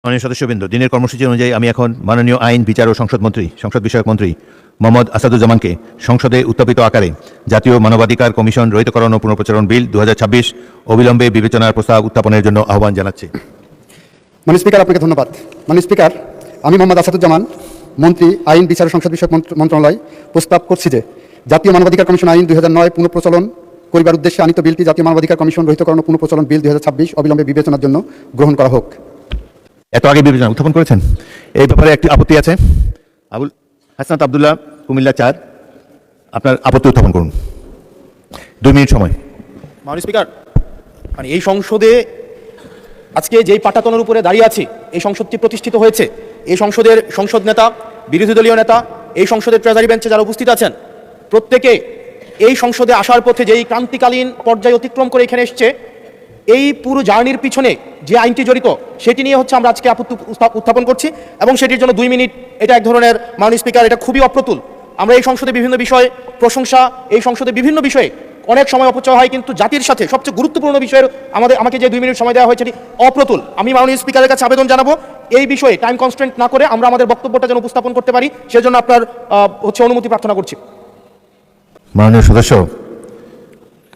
মাননীয় সদস্যবৃন্দ, দিনের কর্মসূচি অনুযায়ী আমি এখন মাননীয় আইন, বিচার ও সংসদ বিষয়ক মন্ত্রী মোহাম্মদ আসাদুজ্জামানকে সংসদে উত্থাপিত আকারে জাতীয় মানবাধিকার কমিশন রহিতকরণ ও পুনঃপ্রচারণ বিল 2026 অবিলম্বে বিবেচনার প্রস্তাব উত্থাপনের জন্য আহ্বান জানাচ্ছি। মাননীয় স্পিকার, আপনাকে ধন্যবাদ। মাননীয় স্পিকার, আমি মোহাম্মদ আসাদুজ্জামান, মন্ত্রী আইন, বিচার ও সংসদ বিষয়ক মন্ত্রণালয় প্রস্তাব করছি যে জাতীয় মানবাধিকার কমিশন আইন 2009 পুনঃপ্রচলন করিবার উদ্দেশ্যে আনিত বিলটি জাতীয় মানবাধিকার কমিশন রহিতকরণ ও পুনঃপ্রচলন বিল 2026 অবিলম্বে বিবেচনার জন্য গ্রহণ করা হোক। এত আগে বিবেচনা উত্থাপন করেছেন, এই ব্যাপারে একটি আপত্তি আছে। আবুল হাসনাত আবদুল্লাহ, কুমিল্লা 4, আপনার আপত্তি উত্থাপন করুন। 2 মিনিট সময়। মাননীয় স্পিকার, এই সংসদে আজকে যেই পাটাতনের উপরে দাঁড়িয়ে আছি, এই সংসদটি প্রতিষ্ঠিত হয়েছে, এই সংসদের সংসদ নেতা, বিরোধী দলীয় নেতা, এই সংসদের ট্রেজারি বেঞ্চে যারা উপস্থিত আছেন, প্রত্যেকে এই সংসদে আসার পথে যেই ক্রান্তিকালীন পর্যায় অতিক্রম করে এখানে এসছে, এই পুরো জার্নির পিছনে যে আইনটি জড়িত সেটি নিয়ে হচ্ছে আমরা আজকে আপত্তি উত্থাপন করছি এবং সেটির জন্য 2 মিনিট, এটা এক ধরনের, মাননীয় স্পিকার, এটা খুবই অপ্রতুল। আমরা এই সংসদে বিভিন্ন বিষয়ে প্রশংসা, এই সংসদে বিভিন্ন বিষয়ে অনেক সময় অপচয় হয়, কিন্তু জাতির সাথে সবচেয়ে গুরুত্বপূর্ণ বিষয়ের আমাকে যে 2 মিনিট সময় দেওয়া হয়েছে এটি অপ্রতুল। আমি মাননীয় স্পিকারের কাছে আবেদন জানাবো এই বিষয়ে টাইম কনস্ট্রেন্ট না করে আমরা আমাদের বক্তব্যটা যেন উপস্থাপন করতে পারি, সেজন্য আপনার অনুমতি প্রার্থনা করছি। মাননীয় সদস্য,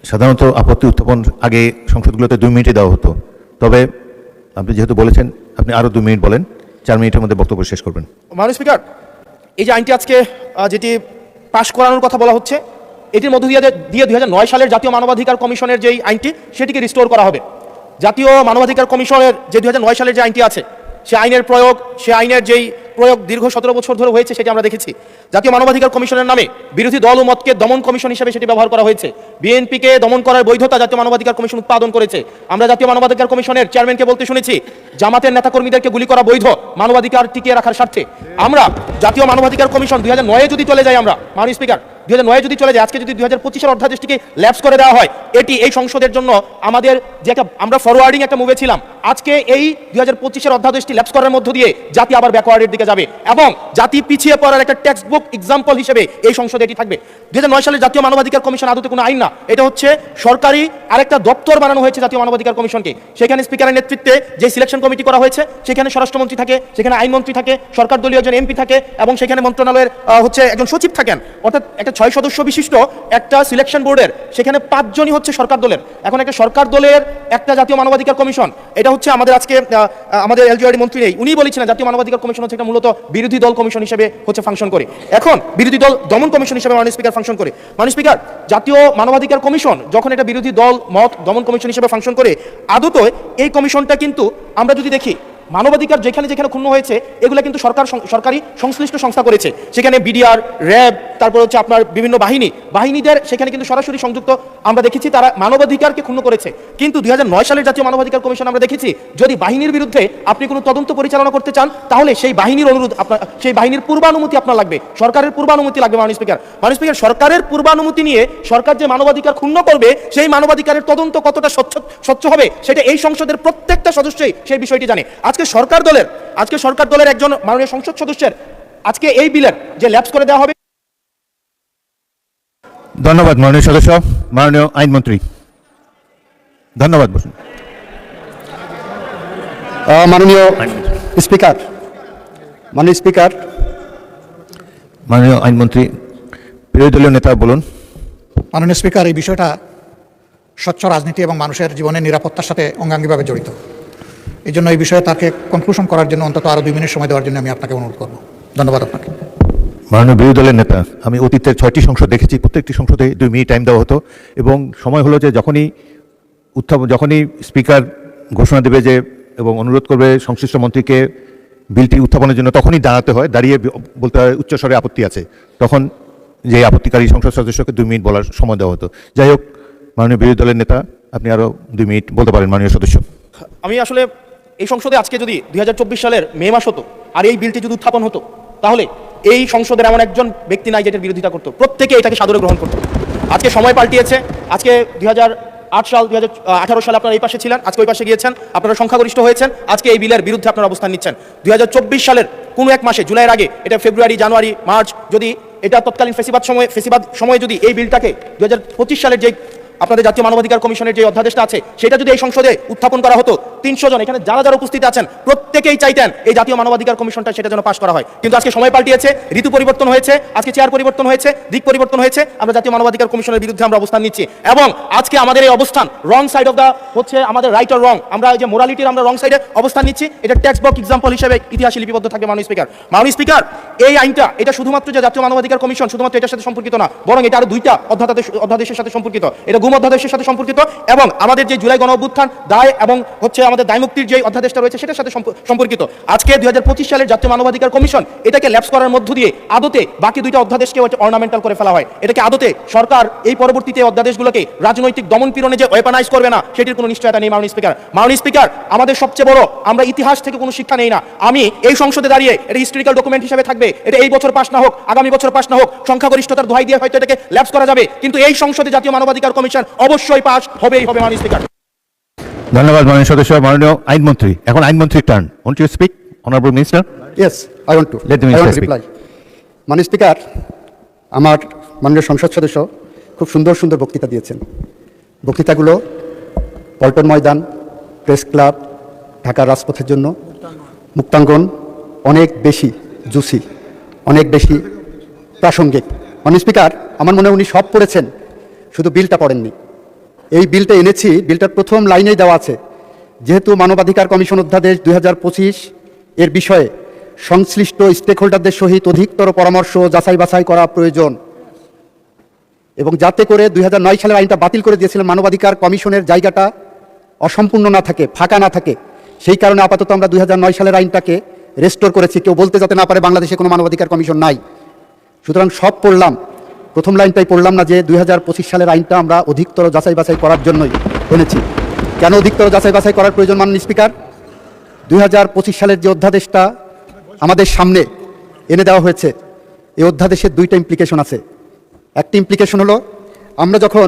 সাধারণত আপত্তি উত্থাপন আগে সংসদগুলোতে 2 মিনিটে দেওয়া হতো, তবে আপনি যেহেতু বলেছেন আপনি আরও 2 মিনিট বলেন, 4 মিনিটের মধ্যে বক্তব্য শেষ করবেন। মাননীয় স্পিকার, এই যে আইনটি আজকে যেটি পাশ করানোর কথা বলা হচ্ছে, এটির মধ্য দিয়ে 2009 সালের জাতীয় মানবাধিকার কমিশনের যেই আইনটি সেটিকে রিস্টোর করা হবে। জাতীয় মানবাধিকার কমিশনের যে 2009 সালের যে আইনটি আছে, সে আইনের যেই প্রয়োগ দীর্ঘ 17 বছর ধরে হয়েছে সেটি আমরা দেখেছি। জাতীয় মানবাধিকার কমিশনের নামে বিরোধী দল ও মতকে দমন কমিশন হিসেবে সেটি ব্যবহার করা হয়েছে। বিএনপিকে দমন করার বৈধতা জাতীয় মানবাধিকার কমিশন উৎপাদন করেছে। আমরা জাতীয় মানবাধিকার কমিশনের চেয়ারম্যানকে বলতে শুনেছি, জামাতের নেতাকর্মীদেরকে গুলি করা বৈধ মানবাধিকার টিকিয়ে রাখার স্বার্থে। আমরা জাতীয় মানবাধিকার কমিশন 2009 যদি চলে যাই, আমরা মাননীয় স্পিকার 2009 যদি চলে যায়, আজকে যদি 2025-এর অধ্যাদেশটিকে ল্যাপস করে দেওয়া হয়, এটি এই সংসদের জন্য আমাদের যে আমরা ফরওয়ার্ডিং একটা মুভে ছিলাম, আজকে এই 2025-এর অধ্যাদেশটি ল্যাপস করার মধ্য দিয়ে জাতি আবার ব্যাকওয়ার্ডের দিকে যাবে এবং জাতি পিছিয়ে পড়ার একটা টেক্সট বুক এক্সাম্পল হিসেবে এই সংসদে এটি থাকবে। 2009 সালের জাতীয় মানবাধিকার কমিশন আদতে কোনো আইন না, এটা হচ্ছে সরকারি আরেকটা দপ্তর বানানো হয়েছে জাতীয় মানবাধিকার কমিশনকে। সেখানে স্পিকারের নেতৃত্বে যে সিলেকশন কমিটি করা হয়েছে, সেখানে স্বরাষ্ট্রমন্ত্রী থাকে, সেখানে আইনমন্ত্রী থাকে, সরকার দলীয় একজন এমপি থাকে এবং সেখানে মন্ত্রণালয়ের একজন সচিব থাকেন। অর্থাৎ একটা 6 সদস্য বিশিষ্ট একটা সিলেকশন বোর্ডের সেখানে 5 জনই হচ্ছে সরকার দলের। এখন একটা সরকার দলের একটা জাতীয় মানবাধিকার কমিশন, এটা হচ্ছে আমাদের এলজিআরডি মন্ত্রী নেই, উনি বলেছিলেন জাতীয় মানবাধিকার কমিশন হচ্ছে একটা মূলত বিরোধী দল কমিশন হিসেবে হচ্ছে ফাংশন করে, এখন বিরোধী দল দমন কমিশন হিসেবে মাননীয় স্পিকার ফাংশন করে। মাননীয় স্পিকার, জাতীয় মানবাধিকার কমিশন যখন এটা বিরোধী দল মত দমন কমিশন হিসেবে ফাংশন করে, আদতে এই কমিশনটা কিন্তু আমরা যদি দেখি মানবাধিকার যেখানে যেখানে ক্ষুণ্ণ হয়েছে এগুলো কিন্তু সরকারি সংশ্লিষ্ট সংস্থা করেছে। সেখানে বিডিআর, র্যাব, তারপর হচ্ছে আপনার বিভিন্ন বাহিনীদের সেখানে কিন্তু সরাসরি সংযুক্ত আমরা দেখেছি, তারা মানবাধিকারকে ক্ষুণ্ণ করেছে। কিন্তু 2009 সালের জাতীয় মানবাধিকার কমিশন আমরা দেখেছি, যদি বাহিনীর বিরুদ্ধে আপনি কোনো তদন্ত পরিচালনা করতে চান, তাহলে সেই বাহিনীর সেই বাহিনীর পূর্বানুমতি আপনার লাগবে, সরকারের পূর্বানুমতি লাগবে। মাননীয় স্পিকার, সরকারের পূর্বানুমতি নিয়ে সরকার যে মানবাধিকার ক্ষুণ্ণ করবে, সেই মানবাধিকারের তদন্ত কতটা স্বচ্ছ হবে সেটা এই সংসদের প্রত্যেকটা সদস্যই সেই বিষয়টি জানে। আজকে সরকার দলের একজন মাননীয় সংসদ সদস্যের আজকে এই বিলের যে ল্যাপস করে দেওয়া হবে। ধন্যবাদ মাননীয় সদস্য। মাননীয় আইনমন্ত্রী, ধন্যবাদ। বসুন। মাননীয় স্পিকার, মাননীয় আইনমন্ত্রী, বিরোধী দলীয় নেতা বলুন। মাননীয় স্পিকার, এই বিষয়টা স্বচ্ছ রাজনীতি এবং মানুষের জীবনের নিরাপত্তার সাথে অঙ্গাঙ্গিভাবে জড়িত। এই জন্য এই বিষয়ে তাকে কনক্লুশন করার জন্য অন্তত আরও 2 মিনিট সময় দেওয়ার জন্য আমি আপনাকে অনুরোধ করব। ধন্যবাদ আপনাকে। মাননীয় বিরোধী দলের নেতা, আমি অতীতের 6টি সংসদ দেখেছি, প্রত্যেকটি সংসদে 2 মিনিট টাইম দেওয়া হতো এবং সময় হলো যে যখনই স্পিকার ঘোষণা দেবে যে এবং অনুরোধ করবে সংশ্লিষ্ট মন্ত্রীকে বিলটি উত্থাপনের জন্য, তখনই দাঁড়িয়ে বলতে হয় উচ্চস্বরে আপত্তি আছে, তখন যে আপত্তিকারী সংসদ সদস্যকে 2 মিনিট বলার সময় দেওয়া হতো। যাই হোক, মাননীয় বিরোধী দলের নেতা, আপনি আরও 2 মিনিট বলতে পারেন। মাননীয় সদস্য, আমি আসলে এই সংসদে আজকে যদি 2024 সালের মে মাস হতো আর এই বিলটি যদি উত্থাপন হতো, তাহলে এই সংসদের এমন একজন ব্যক্তি নাই যেটার বিরোধিতা করতো, প্রত্যেকে এটাকে সাদরে গ্রহণ করতো। আজকে সময় পাল্টিয়েছে। আজকে 2008 সাল 2018 সালে আপনারা এই পাশে ছিলেন, আজকে ওই পাশে গিয়েছেন, আপনারা সংখ্যাগরিষ্ঠ হয়েছেন, আজকে এই বিলের বিরুদ্ধে আপনারা অবস্থান নিচ্ছেন। 2024 সালের কোনো এক মাসে, জুলাইয়ের আগে, এটা ফেব্রুয়ারি, জানুয়ারি, মার্চ, যদি এটা তৎকালীন ফেসিবাদ সময়ে যদি এই বিলটাকে 2025 সালের যে আপনাদের জাতীয় মানবাধিকার কমিশনের যে অধ্যাদেশটা আছে সেটা যদি এই সংসদে উত্থাপন করা হতো, 300 জন এখানে যারা যারা উপস্থিত আছেন প্রত্যেকেই চাইতেন এই জাতীয় মানবাধিকার কমিশনটা সেটা যেন পাশ করা হয়। কিন্তু আজকে সময় পাল্টিয়েছে, ঋতু পরিবর্তন হয়েছে, আজকে চেয়ার পরিবর্তন হয়েছে, দিক পরিবর্তন হয়েছে, আমরা জাতীয় মানবাধিকার কমিশনের বিরুদ্ধে আমরা অবস্থান নিচ্ছি। এবং আজকে আমাদের এই অবস্থান রং সাইড অফ দ্য হচ্ছে আমাদের রাইট অর রং, আমরা যে মোরালিটির আমরা রং সাইডে অবস্থান নিচ্ছি, এটা টেক্সট বুক এক্সাম্পল হিসেবে ইতিহাসে লিপিবদ্ধ থাকবে। মাননীয় স্পিকার, এই আইনটা এটা শুধুমাত্র যে জাতীয় মানবাধিকার কমিশন শুধুমাত্র এটার সাথে সম্পর্কিত না, বরং এটা আরো দুইটা অধ্যাদেশের সাথে সম্পর্কিত। এটা গুম অধ্যাদেশের সাথে সম্পর্কিত এবং আমাদের যে জুলাই গণঅভ্যুত্থান দায় এবং হচ্ছে আমাদের দায়মুক্তির যে অধ্যাদেশটা রয়েছে সেটার সাথে সম্পর্কিত। আজকে 2025 সালের জাতীয় মানবাধিকার কমিশন এটাকে ল্যাপস করার মধ্য দিয়ে আদতে বাকি দুইটা অধ্যাদেশকে অর্নামেন্টাল করে ফেলা হয়। এটাকে আদতে সরকার এই পরবর্তীতে অধ্যাদেশগুলোকে রাজনৈতিক দমন পীড়নে যে ওয়েপনাইজ করবে না সেটির কোনো নিশ্চয়তা নেই। মাননীয় স্পিকার, আমাদের সবচেয়ে বড়, আমরা ইতিহাস থেকে কোনো শিক্ষা নেই না। আমি এই সংসদে দাঁড়িয়ে এটা হিস্টোরিক্যাল ডকুমেন্ট হিসেবে থাকবে, এটা এই বছর পাস না হোক, আগামী বছর পাস না হোক, সংখ্যাগরিষ্ঠতার দোহাই দিয়ে হয়তো এটাকে ল্যাপস করা যাবে, কিন্তু এই সংসদে জাতীয় মানবাধিকার কমিশন অবশ্যই পাস হবেই হবে। মাননীয় স্পিকার, ধন্যবাদ মাননীয় সদস্য। মাননীয় আইনমন্ত্রী, এখন আইনমন্ত্রীর turn. Want to speak honourable minister? Yes, I want to Let the minister speak. Reply. মাননীয় স্পিকার, আমার মাননীয় সংসদ সদস্য খুব সুন্দর সুন্দর বক্তৃতা দিয়েছেন। বক্তৃতাগুলো পল্টন ময়দান, প্রেস ক্লাব, ঢাকার রাজপথের জন্য, মুক্তাঙ্গন অনেক বেশি জুসি, অনেক বেশি প্রাসঙ্গিক। মাননীয় স্পিকার, আমার মনে হয় উনি সব পড়েছেন, শুধু বিলটা পড়েননি। এই বিলটা এনেছি, বিলটার প্রথম লাইনেই দেওয়া আছে, যেহেতু মানবাধিকার কমিশন অধ্যাদেশ 2025 এর বিষয়ে সংশ্লিষ্ট স্টেক হোল্ডারদের সহিত অধিকতর পরামর্শ যাচাই বাছাই করা প্রয়োজন, এবং যাতে করে 2009 সালের আইনটা বাতিল করে দিয়েছিলেন মানবাধিকার কমিশনের জায়গাটা অসম্পূর্ণ না থাকে, ফাঁকা না থাকে, সেই কারণে আপাতত আমরা 2009 সালের আইনটাকে রেস্টোর করেছি, কেউ বলতে যাতে না পারে বাংলাদেশে কোনো মানবাধিকার কমিশন নাই। সুতরাং সব পড়লাম, প্রথম লাইনটাই পড়লাম না যে 2025 সালের আইনটা আমরা অধিকতর যাচাই বাছাই করার জন্যই এনেছি। কেন অধিকতর যাচাই বাছাই করার প্রয়োজন মাননীয় স্পিকার? 2025 সালের যে অধ্যাদেশটা আমাদের সামনে এনে দেওয়া হয়েছে, এই অধ্যাদেশের দুইটা ইমপ্লিকেশন আছে। একটি ইমপ্লিকেশন হলো, আমরা যখন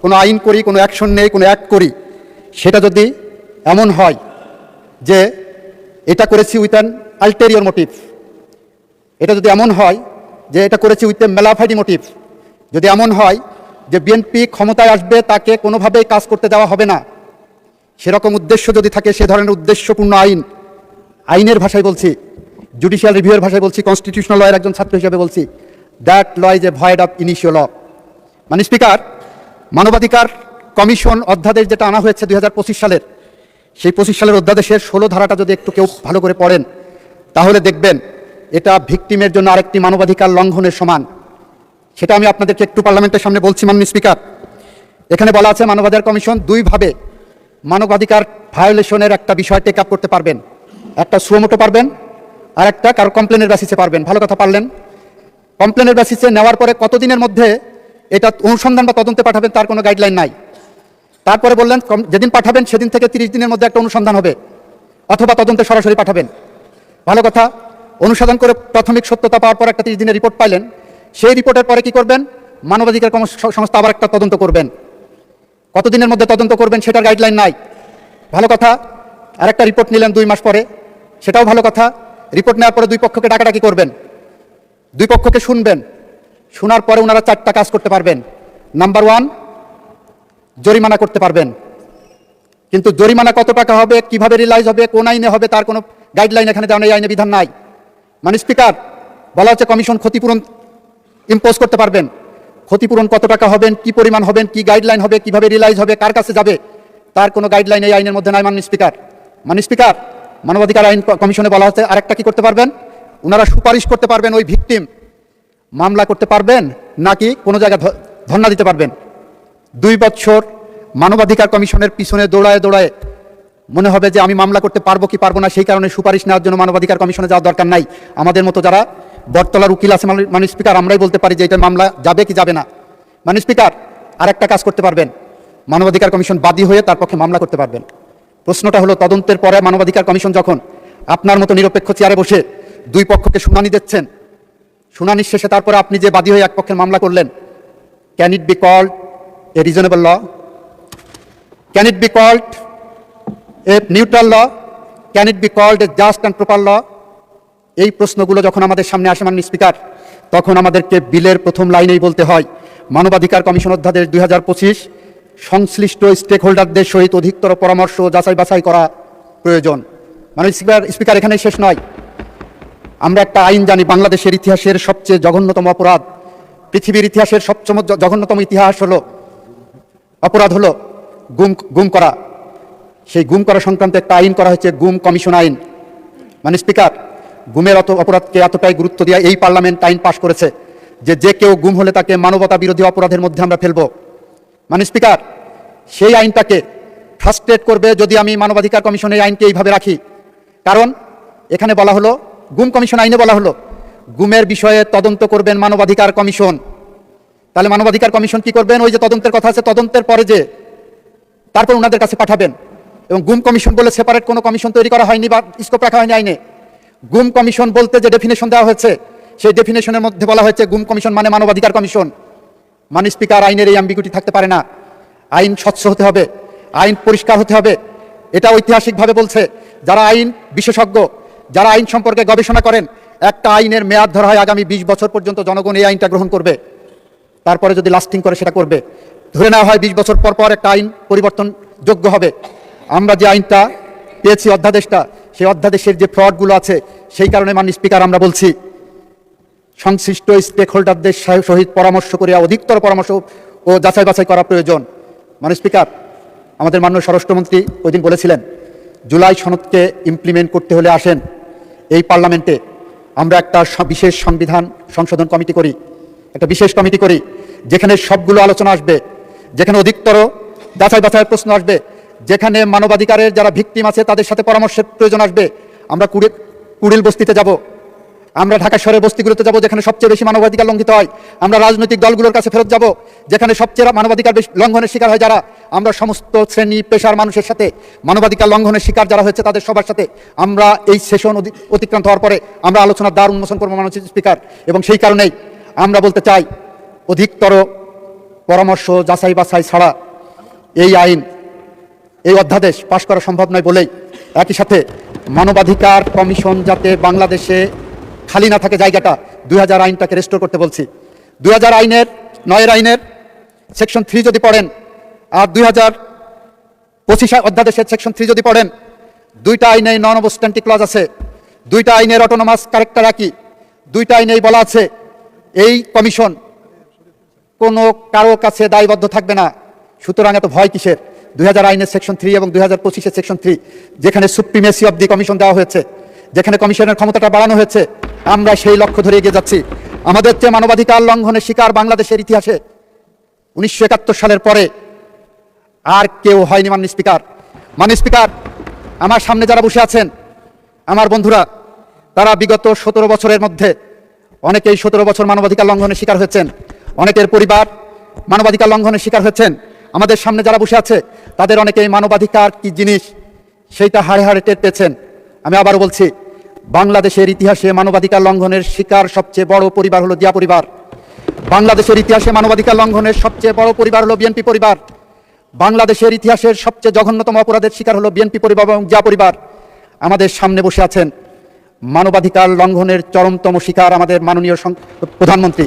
কোনো আইন করি, কোনো অ্যাকশন নেই, কোনো অ্যাক্ট করি, সেটা যদি এমন হয় যে এটা করেছি উইথ অ্যান আলটেরিয়র মোটিভ, এটা যদি এমন হয় যে এটা করেছি উইথ এ মেলাফাইডি মোটিভ, যদি এমন হয় যে বিএনপি ক্ষমতায় আসবে তাকে কোনোভাবেই কাজ করতে দেওয়া হবে না, সেরকম উদ্দেশ্য যদি থাকে, সে ধরনের উদ্দেশ্যপূর্ণ আইনের ভাষায় বলছি, জুডিশিয়াল রিভিউয়ের ভাষায় বলছি, কনস্টিটিউশনাল লয়ের একজন ছাত্র হিসেবে বলছি, that law is a void of initial law. মাননীয় স্পিকার, মানবাধিকার কমিশন অধ্যাদেশ যেটা আনা হয়েছে 2025 সালের, সেই 25 সালের অধ্যাদেশের 16 ধারাটা যদি একটু কেউ ভালো করে পড়েন, তাহলে দেখবেন এটা ভিকটিমের জন্য আরেকটি মানবাধিকার লঙ্ঘনের সমান। সেটা আমি আপনাদেরকে একটু পার্লামেন্টের সামনে বলছি। মাননীয় স্পিকার, এখানে বলা আছে মানবাধিকার কমিশন দুইভাবে মানবাধিকার ভায়োলেশনের একটা বিষয় টেক আপ করতে পারবেন, একটা সুমোটো পারবেন, আর একটা কারো কমপ্লেনের বেসিসে পারবেন। ভালো কথা পারলেন। কমপ্লেনের বেসিসে নেওয়ার পরে কতদিনের মধ্যে এটা অনুসন্ধান বা তদন্তে পাঠাবেন তার কোনো গাইডলাইন নাই। তারপরে বললেন যেদিন পাঠাবেন সেদিন থেকে 30 দিনের মধ্যে একটা অনুসন্ধান হবে, অথবা তদন্তে সরাসরি পাঠাবেন। ভালো কথা, অনুসন্ধান করে প্রাথমিক সত্যতা পাওয়ার পর একটা 30 দিনের রিপোর্ট পাইলেন, সেই রিপোর্টের পরে কি করবেন? মানবাধিকার সংস্থা আবার একটা তদন্ত করবেন। কতদিনের মধ্যে তদন্ত করবেন সেটার গাইডলাইন নাই। ভালো কথা, আর একটা রিপোর্ট নিলেন 2 মাস পরে, সেটাও ভালো কথা। রিপোর্ট নেওয়ার পরে দুই পক্ষকে ডাকাডাকি করবেন, দুই পক্ষকে শুনবেন, শোনার পরে ওনারা 4টা কাজ করতে পারবেন। নাম্বার 1, জরিমানা করতে পারবেন, কিন্তু জরিমানা কত টাকা হবে, কিভাবে রিলাইজ হবে, কোন আইনে হবে, তার কোনো গাইডলাইন এখানে দেওয়া নেই, আইনে বিধান নাই। মাননীয় স্পিকার, বলা হচ্ছে কমিশন ক্ষতিপূরণ ইম্পোজ করতে পারবেন। ক্ষতিপূরণ কত টাকা হবেন, কি পরিমাণ হবেন, কি গাইডলাইন হবে, কিভাবে রিলাইজ হবে, কার কাছে যাবে, তার কোনো গাইডলাইন এই আইনের মধ্যে নাই। মাননীয় স্পিকার, মানবাধিকার আইন কমিশনে বলা হচ্ছে আরেকটা কি করতে পারবেন, ওনারা সুপারিশ করতে পারবেন, ওই ভিকটিম মামলা করতে পারবেন নাকি কোনো জায়গায় ধর্ণা দিতে পারবেন। 2 বছর মানবাধিকার কমিশনের পিছনে দৌড়ায় দৌড়ায় মনে হবে যে আমি মামলা করতে পারবো কি পারবো না, সেই কারণে সুপারিশ নেওয়ার জন্য মানবাধিকার কমিশনে যাওয়ার দরকার নাই। আমাদের মতো যারা বটতলার উকিল আছে মাননীয় স্পিকার, আমরাই বলতে পারি যে এটা মামলা যাবে কি যাবে না। মাননীয় স্পিকার, আরেকটা কাজ করতে পারবেন, মানবাধিকার কমিশন বাদী হয়ে তার পক্ষে মামলা করতে পারবেন। প্রশ্নটা হলো, তদন্তের পরে মানবাধিকার কমিশন যখন আপনার মতো নিরপেক্ষ চেয়ারে বসে 2 পক্ষকে শুনানি দিচ্ছেন, শুনানির শেষে তারপরে আপনি যে বাদী হয়ে এক পক্ষের মামলা করলেন, can it be called a reasonable law? Can it be called a neutral law? Can it be called a just and proper law? এই প্রশ্নগুলো যখন আমাদের সামনে আসে মাননীয় স্পিকার, তখন আমাদেরকে বিলের প্রথম লাইনেই বলতে হয় মানবাধিকার কমিশন অধ্যাদেশ 2025 সংশ্লিষ্ট স্টেক হোল্ডারদের সহিত অধিকতর পরামর্শ যাচাই বাছাই করা প্রয়োজন। মানে স্পিকার এখানে শেষ নয়। আমরা একটা আইন জানি, বাংলাদেশের ইতিহাসের সবচেয়ে জঘন্যতম অপরাধ, পৃথিবীর ইতিহাসের সবচেয়ে জঘন্যতম ইতিহাস হলো অপরাধ হলো গুম করা। সেই গুম করা সংক্রান্ত একটা আইন করা হয়েছে, গুম কমিশন আইন। মানে স্পিকার, গুমের অপরাধকে এতটাই গুরুত্ব দিয়ে এই পার্লামেন্ট আইন পাশ করেছে যে কেউ গুম হলে তাকে মানবতা বিরোধী অপরাধের মধ্যে আমরা ফেলবো। মানে স্পিকার, সেই আইনটাকে ফ্রাস্ট্রেট করবে যদি আমি মানবাধিকার কমিশনের আইনকে এইভাবে রাখি। কারণ এখানে বলা হলো, গুম কমিশন আইনে বলা হলো গুমের বিষয়ে তদন্ত করবেন মানবাধিকার কমিশন। তাহলে মানবাধিকার কমিশন কি করবেন? ওই যে তদন্তের কথা আছে, তদন্তের পরে যে তারপর ওনাদের কাছে পাঠাবেন। এবং গুম কমিশন বলে সেপারেট কোনো কমিশন তৈরি করা হয়নি বা স্কোপ রাখা হয়নি আইনে। গুম কমিশন বলতে যে ডেফিনেশন দেওয়া হয়েছে, সেই ডেফিনেশনের মধ্যে বলা হয়েছে গুম কমিশন মানে মানবাধিকার কমিশন। মানে স্পিকার, আইনের এই অ্যাম্বিগুইটি থাকতে পারে না। আইন স্বচ্ছ হতে হবে, আইন পরিষ্কার হতে হবে। এটা ঐতিহাসিকভাবে বলছে যারা আইন বিশেষজ্ঞ, যারা আইন সম্পর্কে গবেষণা করেন, একটা আইনের মেয়াদ ধরা হয় আগামী 20 বছর পর্যন্ত জনগণ এই আইনটা গ্রহণ করবে। তারপরে যদি লাস্টিং করে সেটা করবে। ধরে নেওয়া হয় 20 বছর পর পর একটা আইন পরিবর্তনযোগ্য হবে। আমরা যে আইনটা পেয়েছি, অধ্যাদেশটা, সেই অধ্যাদেশের যে ফ্রডগুলো আছে, সেই কারণে মাননীয় স্পিকার আমরা বলছি সংশ্লিষ্ট স্টেক হোল্ডারদের সহিত পরামর্শ করে অধিকতর পরামর্শ ও যাচাই বাছাই করা প্রয়োজন। মাননীয় স্পিকার, আমাদের মাননীয় স্বরাষ্ট্রমন্ত্রী ওই দিন বলেছিলেন জুলাই সনদকে ইমপ্লিমেন্ট করতে হলে আসেন এই পার্লামেন্টে আমরা একটা বিশেষ সংবিধান সংশোধন কমিটি করি, একটা বিশেষ কমিটি করি যেখানে সবগুলো আলোচনা আসবে, যেখানে অধিকতর যাচাই বাছাইয়ের প্রশ্ন আসবে, যেখানে মানবাধিকারের যারা ভিকটিম আছে তাদের সাথে পরামর্শের প্রয়োজন আসবে। আমরা কুড়িল বস্তিতে যাব, আমরা ঢাকা শহরের বস্তিগুলোতে যাব যেখানে সবচেয়ে বেশি মানবাধিকার লঙ্ঘিত হয়। আমরা রাজনৈতিক দলগুলোর কাছে ফেরত যাব যেখানে সবচেয়ে মানবাধিকার লঙ্ঘনের শিকার হয় যারা। আমরা সমস্ত শ্রেণী পেশার মানুষের সাথে, মানবাধিকার লঙ্ঘনের শিকার যারা হয়েছে তাদের সবার সাথে আমরা এই সেশন অতিক্রান্ত হওয়ার পরে আমরা আলোচনার দ্বার উন্মোচন করবো মাননীয় স্পিকার। এবং সেই কারণেই আমরা বলতে চাই অধিকতর পরামর্শ যাচাই বাছাই ছাড়া এই আইন, এই অধ্যাদেশ পাশ করা সম্ভব নয় বলেই একই সাথে মানবাধিকার কমিশন যাতে বাংলাদেশে খালি না থাকে জায়গাটা, 2000 আইনটাকে রেস্টোর করতে বলছি। 2000 আইনের 9 আইনের সেকশন 3 যদি পড়েন আর 2025 অধ্যাদেশের সেকশন 3 যদি পড়েন, দুইটা আইনে নন অবস্ট্যান্টিভ ক্লজ আছে, দুইটা আইনের অটোনোমাস ক্যারেক্টার একই, দুইটা আইনেই বলা আছে এই কমিশন কোনো কারো কাছে দায়বদ্ধ থাকবে না। সুতরাং এত ভয় কিসের? 2000 আইনের সেকশন 3 এবং 2025 সেকশন 3 যেখানে সুপ্রিমেসি অব দি কমিশন দেওয়া হয়েছে, যেখানে কমিশনের ক্ষমতাটা বাড়ানো হয়েছে, আমরা সেই লক্ষ্য ধরে এগিয়ে যাচ্ছি। আমাদের যে মানবাধিকার লঙ্ঘনের শিকার বাংলাদেশের ইতিহাসে 1971 সালের পরে আর কেউ হয়নি মাননীয় স্পিকার। মাননীয় স্পিকার, আমার সামনে যারা বসে আছেন আমার বন্ধুরা, তারা বিগত 17 বছরের মধ্যে অনেকেই 17 বছর মানবাধিকার লঙ্ঘনের শিকার হয়েছেন, অনেকের পরিবার মানবাধিকার লঙ্ঘনের শিকার হয়েছেন। আমাদের সামনে যারা বসে আছে তাদের অনেকেই মানবাধিকার কি জিনিস সেইটা হাড়ে হাড়ে টের পেয়েছেন। আমি আবারও বলছি, বাংলাদেশের ইতিহাসে মানবাধিকার লঙ্ঘনের শিকার সবচেয়ে বড় পরিবার হলো জিয়া পরিবার। বাংলাদেশের ইতিহাসে মানবাধিকার লঙ্ঘনের সবচেয়ে বড় পরিবার হলো বিএনপি পরিবার। বাংলাদেশের ইতিহাসের সবচেয়ে জঘন্যতম অপরাধের শিকার হলো বিএনপি পরিবার এবং জিয়া পরিবার। আমাদের সামনে বসে আছেন মানবাধিকার লঙ্ঘনের চরমতম শিকার আমাদের মাননীয় প্রধানমন্ত্রী।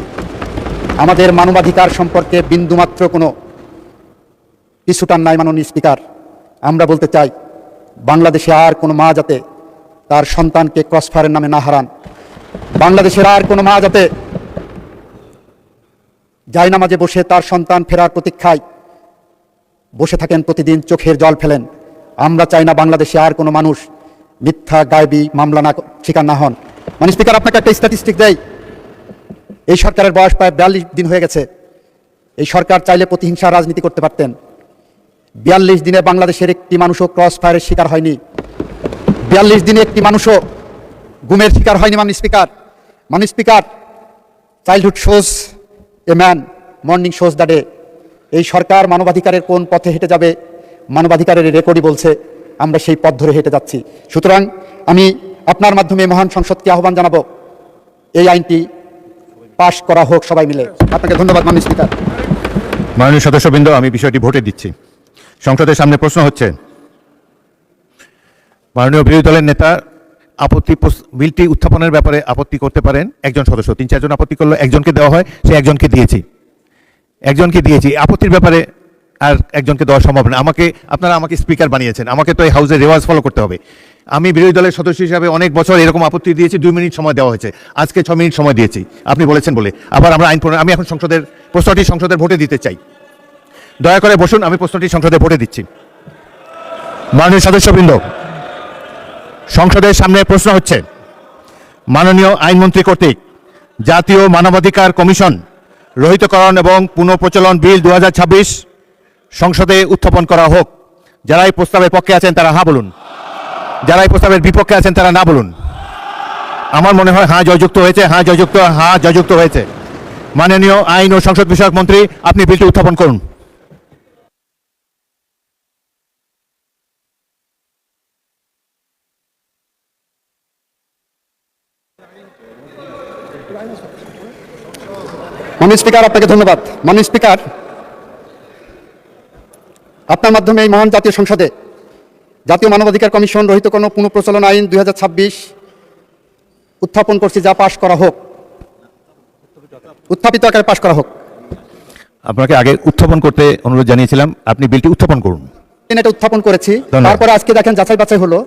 আমাদের মানবাধিকার সম্পর্কে বিন্দুমাত্র কোনো পিছুটান নাই মাননীয় স্পিকার। আমরা বলতে চাই বাংলাদেশে আর কোনো মা যাতে তার সন্তানকে ক্রসফায়ারের নামে না হারান, বাংলাদেশের আর কোনো মা যাতে জায়নামাজে বসে তার সন্তান ফেরার প্রতীক্ষায় বসে থাকেন, প্রতিদিন চোখের জল ফেলেন। আমরা চাই না বাংলাদেশে আর কোনো মানুষ মিথ্যা গায়েবী মামলা না শিকার না হন। মানে স্পিকার, আপনাকে একটা স্ট্যাটিস্টিক দেয়, এই সরকারের বয়স প্রায় 42 দিন হয়ে গেছে। এই সরকার চাইলে প্রতিহিংসা রাজনীতি করতে পারতেন। 42 দিনে বাংলাদেশের একটি মানুষও ক্রস ফায়ারের শিকার হয়নি, 42 দিনে একটি মানুষও গুমের শিকার হয়নি মাননীয় স্পিকার। মাননীয় speaker, childhood shows a man, morning shows the day. এই সরকার মানবাধিকারের কোন পথে হেঁটে যাবে, মানবাধিকারের রেকর্ডই বলছে আমরা সেই পথ ধরে হেঁটে যাচ্ছি। সুতরাং আমি আপনার মাধ্যমে মহান সংসদকে আহ্বান জানাবো, এই আইনটি পাশ করা হোক সবাই মিলে। আপনাকে ধন্যবাদ মাননীয় স্পিকার। মাননীয় সদস্যবৃন্দ, আমি বিষয়টি ভোটে দিচ্ছি। সংসদের সামনে প্রশ্ন হচ্ছে, মাননীয় বিরোধী দলের নেতা বিলটি উত্থাপনের ব্যাপারে আপত্তি করতে পারেন একজন সদস্য। 3-4 জন আপত্তি করলো, একজনকে দেওয়া হয়, সে একজনকে দিয়েছি। আপত্তির ব্যাপারে আর একজনকে দেওয়া সম্ভব না। আপনারা আমাকে স্পিকার বানিয়েছেন, আমাকে তো এই হাউসের রেওয়াজ ফলো করতে হবে। আমি বিরোধী দলের সদস্য হিসাবে অনেক বছর এরকম আপত্তি দিয়েছি, 2 মিনিট সময় দেওয়া হয়েছে, আজকে 6 মিনিট সময় দিয়েছি আপনি বলেছেন বলে। আবার আমরা আমি এখন প্রশ্নটি সংসদের ভোটে দিতে চাই। দয়া করে বসুন, আমি প্রশ্নটি সংসদে ভোটে দিচ্ছি। মাননীয় সদস্যবৃন্দ, সংসদের সামনে প্রশ্ন হচ্ছে, মাননীয় আইনমন্ত্রী কর্তৃক জাতীয় মানবাধিকার কমিশন রহিতকরণ এবং পুনঃপ্রচলন বিল 2026 সংসদে উত্থাপন করা হোক। যারা এই প্রস্তাবের পক্ষে আছেন তারা হ্যাঁ বলুন, যারা এই প্রস্তাবের বিপক্ষে আছেন তারা না বলুন। আমার মনে হয় হ্যাঁ জয়যুক্ত হয়েছে, হ্যাঁ জয়যুক্ত হয়েছে। মাননীয় আইন ও সংসদ বিষয়ক মন্ত্রী, আপনি বিলটি উত্থাপন করুন। মাননীয় স্পিকার, আপনাকে ধন্যবাদ। মাননীয় স্পিকার, আপনার মাধ্যমে এই মহান জাতীয় সংসদে জাতীয় মানবাধিকার কমিশন রহিতকরণ ও পুনঃপ্রচলন আইন 2026 উত্থাপন করছি, যা পাশ করা হোক, উত্থাপিত আকারে পাশ করা হোক। আপনাকে আগে উত্থাপন করতে অনুরোধ জানিয়েছিলাম, আপনি বিলটি উত্থাপন করুন। এটা উত্থাপন করেছি, ধন্যবাদ। তারপরে আজকে দেখেন যাচাই বাছাই হলো।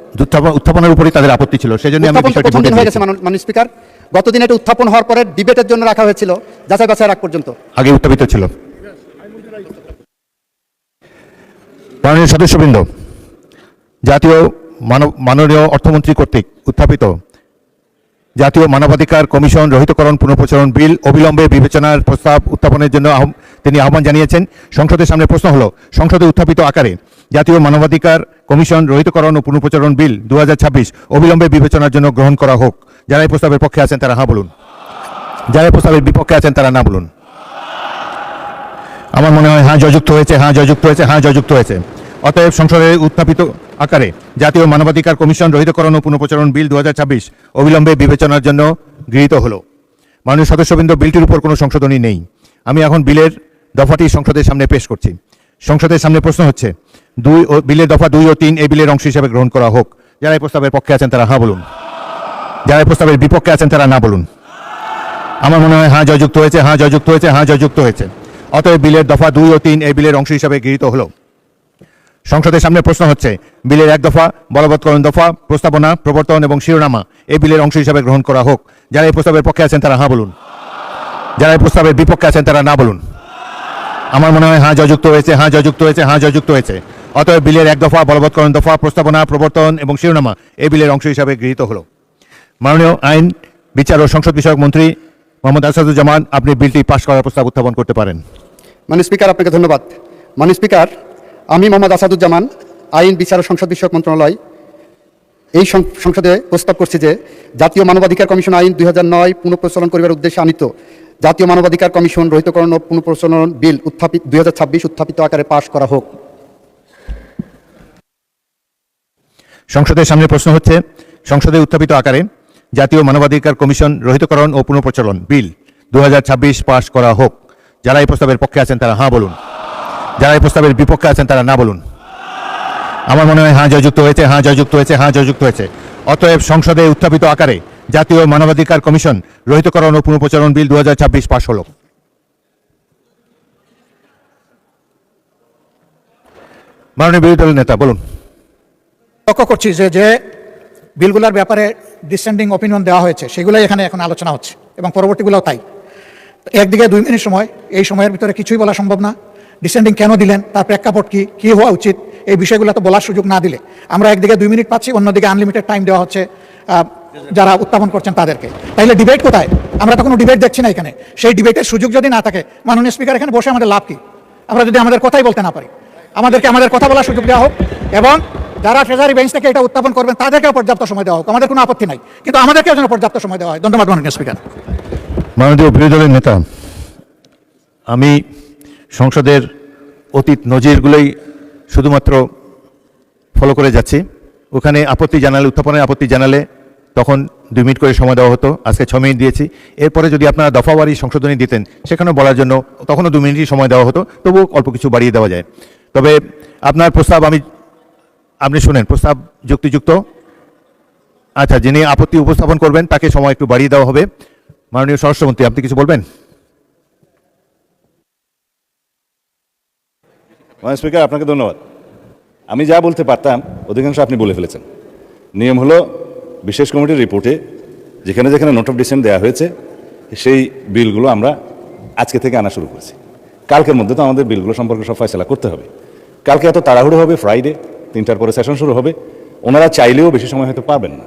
উত্থাপনের উপরই তাদের আপত্তি ছিল, সেজন্য আমি উত্থাপন তো বিষয়টি প্রথম দিন ভোটে হয়ে গেছে দিয়েছি। মাননীয় স্পিকার, গতদিন এটা উত্থাপন হওয়ার পরে ডিবেটের জন্য রাখা হয়েছিল, যাচাই বাছাই আগ পর্যন্ত। আগে উত্থাপিত ছিল। মাননীয় সদস্যবৃন্দ, জাতীয় মাননীয় অর্থমন্ত্রী কর্তৃক উত্থাপিত জাতীয় মানবাধিকার কমিশন রহিতকরণ পুনঃপ্রচলন বিল অবিলম্বে বিবেচনার প্রস্তাব উত্থাপনের জন্য তিনি আহ্বান জানিয়েছেন। সংসদের সামনে প্রশ্ন হলো, সংসদে উত্থাপিত আকারে জাতীয় মানবাধিকার কমিশন রহিতকরণ ও পুনঃপ্রচলন বিল 2026 অবিলম্বে বিবেচনার জন্য গ্রহণ করা হোক। যারা এই প্রস্তাবের পক্ষে আছেন তারা হ্যাঁ বলুন, যারা এই প্রস্তাবের বিপক্ষে আছেন তারা না বলুন। আমার মনে হয় হ্যাঁ জয়যুক্ত হয়েছে, হ্যাঁ জয়যুক্ত হয়েছে, হ্যাঁ জয়যুক্ত হয়েছে। অতএব সংসদে উত্থাপিত আকারে জাতীয় মানবাধিকার কমিশন রহিতকরণ ও পুনঃপ্রচলন বিল 2026 অবিলম্বে বিবেচনার জন্য গৃহীত হলো। মাননীয় সদস্যবৃন্দ, বিলটির উপর কোনো সংশোধনী নেই। আমি এখন বিলের দফাটি সংসদের সামনে পেশ করছি। সংসদের সামনে প্রশ্ন হচ্ছে, বিলের দফা 2 ও 3 এই বিলের অংশ হিসেবে গ্রহণ করা হোক। যারা এই প্রস্তাবের পক্ষে আছেন তারা হ্যাঁ বলুন, যারা এই প্রস্তাবের বিপক্ষে আছেন তারা না বলুন। আমার মনে হয় হ্যাঁ জয়যুক্ত হয়েছে, হ্যাঁ জয়যুক্ত হয়েছে, হ্যাঁ জয়যুক্ত হয়েছে। অতএব বিলের দফা 2 ও 3 এই বিলের অংশ হিসাবে গৃহীত হলো। সংসদের সামনে প্রশ্ন হচ্ছে, বিলের 1 দফা বলবৎকরণ দফা প্রস্তাবনা প্রবর্তন এবং শিরোনামা এই বিলের অংশ হিসাবে গ্রহণ করা হোক। যারা এই প্রস্তাবের পক্ষে আছেন তারা হ্যাঁ বলুন, যারা এই প্রস্তাবের বিপক্ষে আছেন তারা না বলুন। আমার মনে হয় হ্যাঁ জয়যুক্ত হয়েছে, হ্যাঁ জয়যুক্ত হয়েছে, হ্যাঁ জয়যুক্ত হয়েছে। অতএব বিলের 1 দফা বলবৎকরণ দফা প্রস্তাবনা প্রবর্তন এবং শিরোনামা এই বিলের অংশ হিসাবে গৃহীত হলো। মাননীয় আইন, বিচার ও সংসদ বিষয়ক মন্ত্রী মোহাম্মদ আসাদুজ্জামান, আপনি বিলটি পাশ করার প্রস্তাব উত্থাপন করতে পারেন। মাননীয় স্পিকার, আপনাকে ধন্যবাদ। মাননীয় স্পিকার, আমি মোহাম্মদ আসাদুজ্জামান, আইন, বিচার ও সংসদ বিষয়ক মন্ত্রণালয় এই সংসদে প্রস্তাব করছি যে জাতীয় মানবাধিকার কমিশন আইন 2009 পুনঃপ্রচলন করিবার উদ্দেশ্যে আনিত জাতীয় মানবাধিকার কমিশন রহিতকরণ ও পুনঃপ্রচলন বিল 2026 উত্থাপিত আকারে পাশ করা হোক। সংসদের সামনে প্রশ্ন হচ্ছে, সংসদে উত্থাপিত আকারে জাতীয় মানবাধিকার কমিশন রহিতকরণ ও পুনঃপ্রচলন বিল 2026 পাশ করা হোক। যারা এই প্রস্তাবের পক্ষে আছেন তারা হ্যাঁ বলুন, যারা এই প্রস্তাবের বিপক্ষে আছেন তারা না বলুন। আমার মনে হয় হ্যাঁ জয়যুক্ত হয়েছে, হ্যাঁ জয়যুক্ত হয়েছে, হ্যাঁ জয়যুক্ত হয়েছে। অতএব সংসদে উত্থাপিত আকারে জাতীয় মানবাধিকার কমিশন রহিতকরণ ও পুনঃপ্রচলন বিল 2026 পাশ হলো। মাননীয় বিরোধী দলের নেতা বলুন। লক্ষ্য করছি যে বিলগুলোর ব্যাপারে ডিসেন্ডিং অপিনিয়ন দেওয়া হয়েছে সেগুলোই এখানে এখন আলোচনা হচ্ছে এবং পরবর্তীগুলোও তাই। একদিকে 2 মিনিট সময়, এই সময়ের ভিতরে কিছুই বলা সম্ভব না। ডিসেন্ডিং কেন দিলেন, তার প্রেক্ষাপট কী হওয়া উচিত, এই বিষয়গুলো তো বলার সুযোগ না দিলে আমরা একদিকে 2 মিনিট পাচ্ছি, অন্যদিকে আনলিমিটেড টাইম দেওয়া হচ্ছে যারা উত্থাপন করছেন তাদেরকে। তাইলে ডিবেট কোথায়? আমরা তো কোনো ডিবেট দেখছি না এখানে। সেই ডিবেটের সুযোগ যদি না থাকে, মাননীয় স্পিকার, এখানে বসে আমাদের লাভ কি? আমরা যদি আমাদের কথাই বলতে না পারি, আমাদেরকে আমাদের কথা বলার সুযোগ দেওয়া হোক এবং যারা ট্রেজারি বেঞ্চ থেকে এটা উত্থাপন করবেন তাদেরকেও পর্যাপ্ত সময় দেওয়া হোক। আমাদের কোনো আপত্তি নাই, কিন্তু আমাদেরকেও যেন পর্যাপ্ত সময় দেওয়া হয়। ধন্যবাদ মাননীয় স্পিকার। মাননীয় বিরোধী দলের নেতা, আমি সংসদের অতীত নজিরগুলোই শুধুমাত্র ফলো করে যাচ্ছি। ওখানে আপত্তি জানালে, উত্থাপনের আপত্তি জানালে তখন 2 মিনিট করে সময় দেওয়া হতো, আজকে 6 মিনিট দিয়েছি। এরপরে যদি আপনারা দফাওয়ারি সংশোধনী দিতেন সেখানেও বলার জন্য তখনও 2 মিনিটই সময় দেওয়া হতো, তবুও অল্প কিছু বাড়িয়ে দেওয়া যায়। তবে আপনার প্রস্তাব আপনি শুনেন, প্রস্তাব যুক্তিযুক্ত। আচ্ছা, যিনি আপত্তি উপস্থাপন করবেন তাকে সময় একটু বাড়িয়ে দেওয়া হবে। মাননীয় স্বরাষ্ট্রমন্ত্রী, আপনি কিছু বলবেন? মাননীয় স্পিকার, আপনাকে ধন্যবাদ। আমি যা বলতে পারতাম অধিকাংশ আপনি বলে ফেলেছেন। নিয়ম হলো বিশেষ কমিটির রিপোর্টে যেখানে যেখানে নোট অফ ডিসেন্ট দেওয়া হয়েছে সেই বিলগুলো আমরা আজকে থেকে আনা শুরু করেছি। কালকের মধ্যে তো আমাদের বিলগুলো সম্পর্কে সব ফয়সলা করতে হবে। কালকে এত তাড়াহুড়ো হবে, ফ্রাইডে 3টার পরে সেশন শুরু হবে, ওনারা চাইলেও বেশি সময় হয়তো পাবেন না।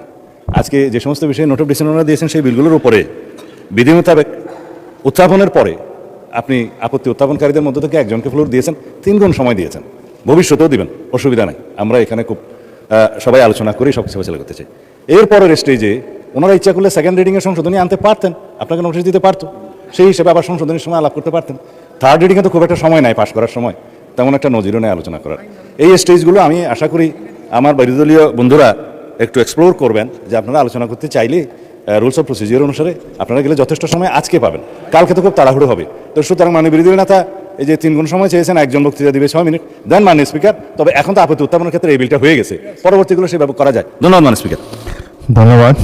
আজকে যে সমস্ত বিষয়ে নোট অফ ডিসেন্ট ওনারা দিয়েছেন সেই বিলগুলোর উপরে বিধি মোতাবেক উত্থাপনের পরে আপনি আপত্তি উত্থাপনকারীদের মধ্য থেকে একজনকে ফ্লোর দিয়েছেন, 3 গুণ সময় দিয়েছেন, ভবিষ্যতেও দিবেন, অসুবিধা নাই। আমরা এখানে খুব সবাই আলোচনা করেই সব কিছু ফয়সলা করতে চাই। এরপরের স্টেজে ওনারা ইচ্ছা করলে সেকেন্ড রিডিংয়ের সংশোধনী আনতে পারতেন, আপনাকে নোটিশ দিতে পারতো, সেই হিসেবে আবার সংশোধনীর সময় আলাপ করতে পারতেন। থার্ড রিডিংয়ে তো খুব একটা সময় নাই পাশ করার সময়, তেমন একটা নজিরও নেই আলোচনা করার। এই স্টেজগুলো আমি আশা করি আমার বিরোধী দলীয় বন্ধুরা একটু এক্সপ্লোর করবেন, যে আপনারা আলোচনা করতে চাইলে রুলস অফ প্রসিজিওর অনুসারে আপনারা গেলে যথেষ্ট সময় আজকে পাবেন, কালকে তো খুব তাড়াহুড়ো হবে। তো সুতরাং মাননীয় বিরোধী দলীয় নেতা এই যে 3 গুণ সময় চেয়েছেন, একজন বক্তৃতা দিবে 6 মিনিট, দেন মাননীয় স্পিকার। তবে এখন তো আপত্তি উত্থাপনের ক্ষেত্রে এই বিলটা হয়ে গেছে, পরবর্তীগুলো সেভাবে করা যায়। ধন্যবাদ মাননীয় স্পিকার। ধন্যবাদ।